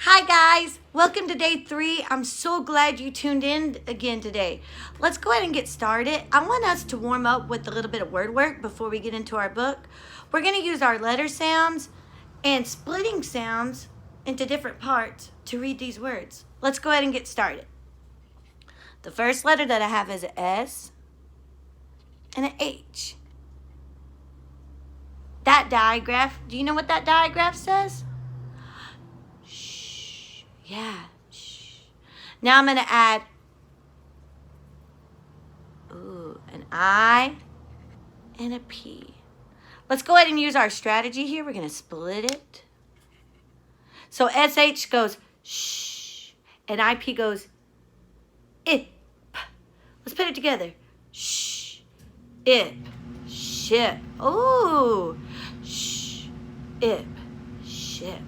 Hi guys, welcome to day 3. I'm so glad you tuned in again today. Let's go ahead and get started. I want us to warm up with a little bit of word work before we get into our book. We're going to use our letter sounds and splitting sounds into different parts to read these words. Let's go ahead and get started. The first letter that I have is an S and an H. That digraph, do you know what that digraph says? Yeah. Shh. Now I'm going to add an I and a P. Let's go ahead and use our strategy here. We're going to split it. So SH goes shh and IP goes ip. Let's put it together. Shh, ip, ship. Ooh, shh, ip, ship.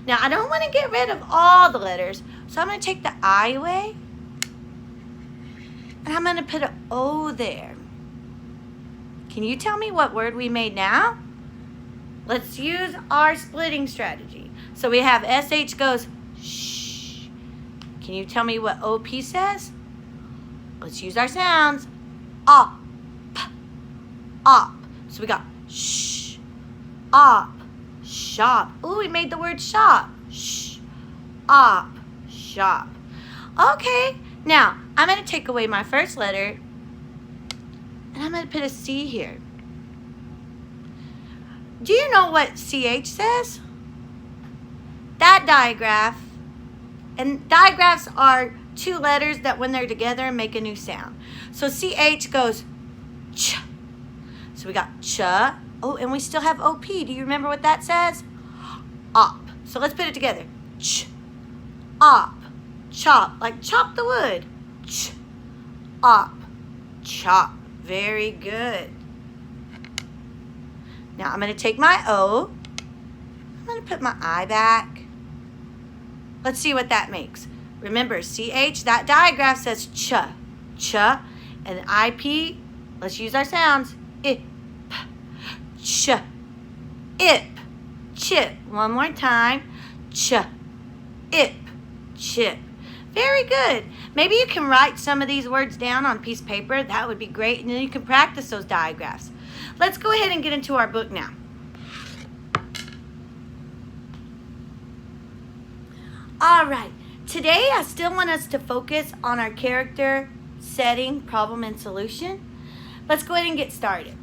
Now, I don't want to get rid of all the letters, so I'm going to take the I away, and I'm going to put an O there. Can you tell me what word we made now? Let's use our splitting strategy. So we have SH goes shh. Can you tell me what OP says? Let's use our sounds. Op, op. So we got shh, op. Shop. Ooh, we made the word shop. Shh. Op. Shop. Okay. Now, I'm going to take away my first letter, and I'm going to put a C here. Do you know what CH says? That digraph, and digraphs are two letters that when they're together make a new sound. So CH goes ch. So we got ch. Oh, and we still have OP. Do you remember what that says? Op. So let's put it together. Ch. Op. Chop. Like chop the wood. Ch. Op. Chop. Very good. Now I'm going to take my O. I'm going to put my I back. Let's see what that makes. Remember, CH, that digraph says ch. Ch. And IP, let's use our sounds. I. Ch, ip, chip. One more time. Ch, ip, chip. Very good. Maybe you can write some of these words down on a piece of paper. That would be great. And then you can practice those digraphs. Let's go ahead and get into our book now. All right. Today, I still want us to focus on our character, setting, problem, and solution. Let's go ahead and get started.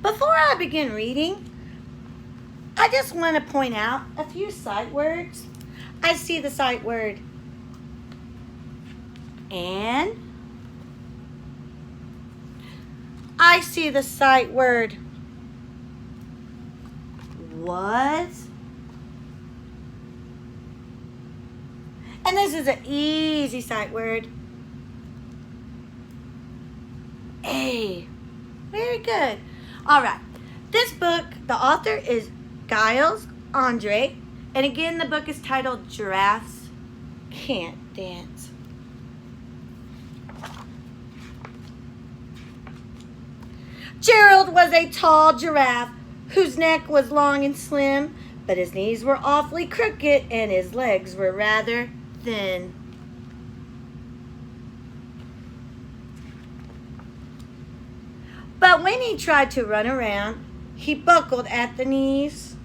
Before I begin reading, I just want to point out a few sight words. I see the sight word and. I see the sight word was. And this is an easy sight word. A. Very good. All right. This book, the author is Giles Andre. And again, the book is titled Giraffes Can't Dance. Gerald was a tall giraffe whose neck was long and slim, but his knees were awfully crooked and his legs were rather thin. But when he tried to run around, he buckled at the knees.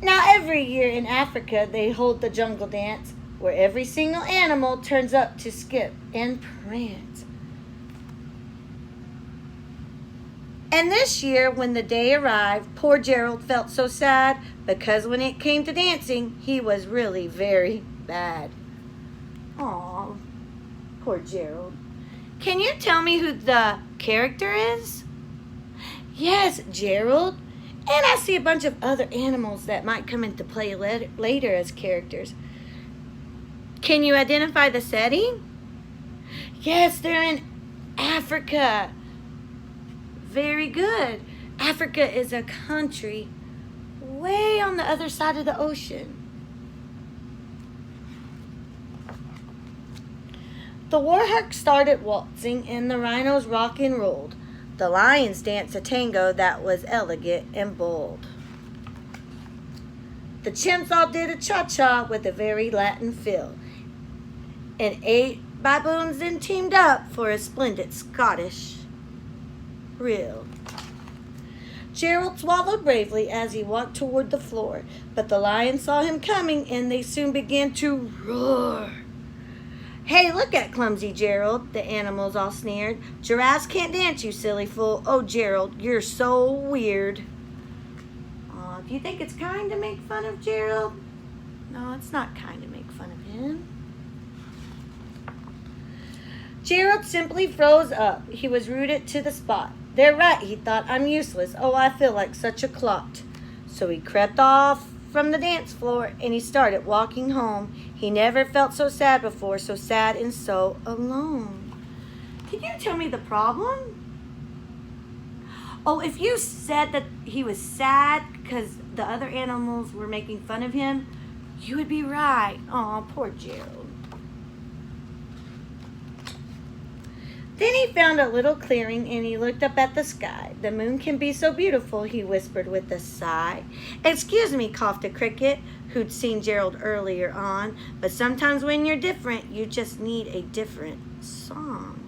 Now every year in Africa they hold the jungle dance where every single animal turns up to skip and prance. And this year when the day arrived, poor Gerald felt so sad because when it came to dancing, he was really very bad. Aw, poor Gerald. Can you tell me who the character is? Yes, Gerald. And I see a bunch of other animals that might come into play later as characters. Can you identify the setting? Yes, they're in Africa. Very good. Africa is a country way on the other side of the ocean. The warhawks started waltzing and the rhinos rock and rolled. The lions danced a tango that was elegant and bold. The chimps all did a cha-cha with a very Latin feel. And 8 baboons then teamed up for a splendid Scottish reel. Gerald swallowed bravely as he walked toward the floor, but the lions saw him coming and they soon began to roar. Hey, look at clumsy Gerald, the animals all sneered. Giraffes can't dance, you silly fool. Oh, Gerald, you're so weird. Do you think it's kind to make fun of Gerald? No, it's not kind to make fun of him. Gerald simply froze up. He was rooted to the spot. They're right, he thought. I'm useless. Oh, I feel like such a clot. So he crept off from the dance floor and he started walking home. He never felt so sad before, so sad and so alone. Can you tell me the problem? Oh, if you said that he was sad because the other animals were making fun of him, you would be right. Oh, poor Gerald. Then he found a little clearing and he looked up at the sky. The moon can be so beautiful, he whispered with a sigh. Excuse me, coughed a cricket who'd seen Gerald earlier on, but sometimes when you're different, you just need a different song.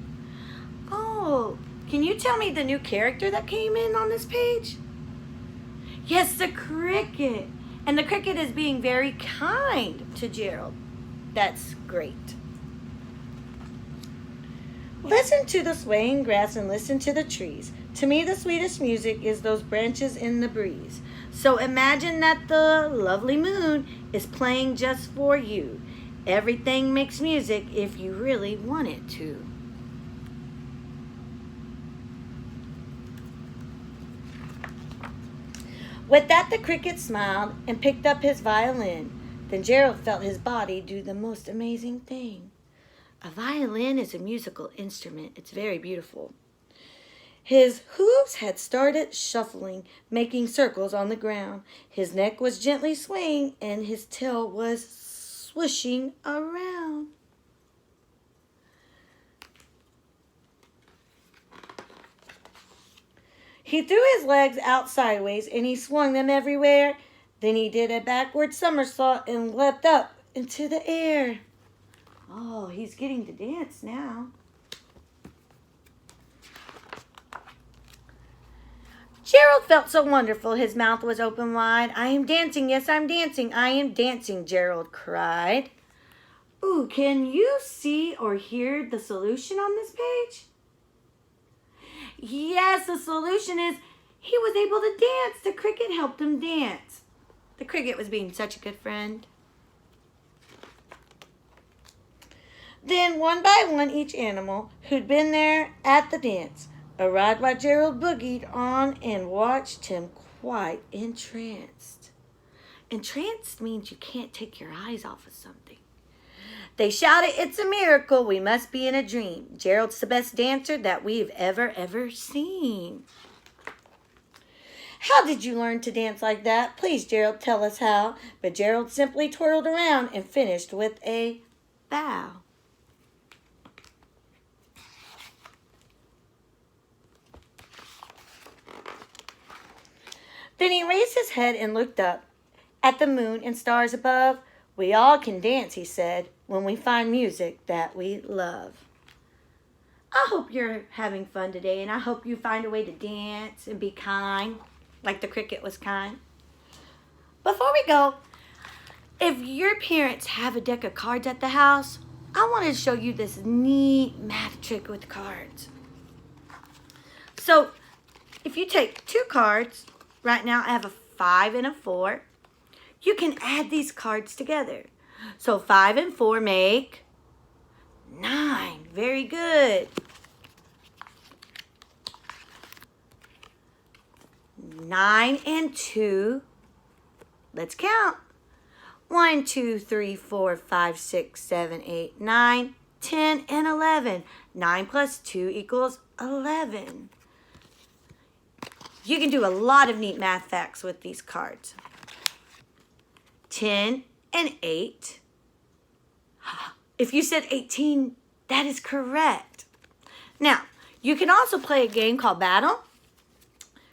Oh, can you tell me the new character that came in on this page? Yes, the cricket. And the cricket is being very kind to Gerald. That's great. Listen to the swaying grass and listen to the trees. To me, the sweetest music is those branches in the breeze. So imagine that the lovely moon is playing just for you. Everything makes music if you really want it to. With that, the cricket smiled and picked up his violin. Then Gerald felt his body do the most amazing thing. A violin is a musical instrument. It's very beautiful. His hooves had started shuffling, making circles on the ground. His neck was gently swaying, and his tail was swishing around. He threw his legs out sideways, and he swung them everywhere. Then he did a backward somersault and leapt up into the air. Oh, he's getting to dance now. Gerald felt so wonderful. His mouth was open wide. I am dancing. Yes, I'm dancing. I am dancing, Gerald cried. Ooh, can you see or hear the solution on this page? Yes, the solution is he was able to dance. The cricket helped him dance. The cricket was being such a good friend. Then, one by one, each animal who'd been there at the dance arrived while Gerald boogied on and watched him quite entranced. Entranced means you can't take your eyes off of something. They shouted, it's a miracle, we must be in a dream. Gerald's the best dancer that we've ever seen. How did you learn to dance like that? Please, Gerald, tell us how. But Gerald simply twirled around and finished with a bow. Then he raised his head and looked up at the moon and stars above. We all can dance, he said, when we find music that we love. I hope you're having fun today, and I hope you find a way to dance and be kind, like the cricket was kind. Before we go, if your parents have a deck of cards at the house, I wanted to show you this neat math trick with cards. So, if you take 2 cards, right now I have a 5 and a 4. You can add these cards together. So 5 and 4 make 9. Very good. 9 and 2. Let's count. 1, 2, 3, 4, 5, 6, 7, 8, 9, 10, and 11. 9 plus 2 equals 11. You can do a lot of neat math facts with these cards. 10 and 8. If you said 18, That is correct. Now, you can also play a game called Battle.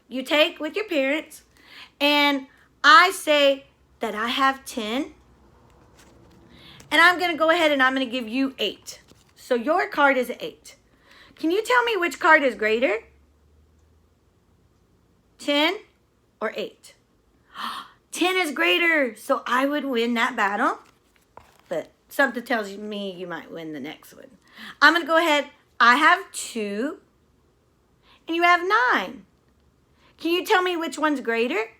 You take with your parents, and I say that I have 10, and I'm going to go ahead and I'm going to give you 8. So your card is 8. Can you tell me which card is greater? 10 or 8? 10 is greater, so I would win that battle. But something tells me you might win the next one. I'm going to go ahead. I have 2, and you have 9. Can you tell me which one's greater?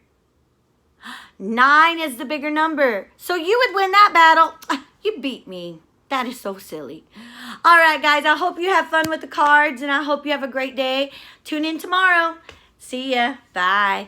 9 is the bigger number. So you would win that battle. You beat me. That is so silly. All right, guys. I hope you have fun with the cards, and I hope you have a great day. Tune in tomorrow. See ya. Bye.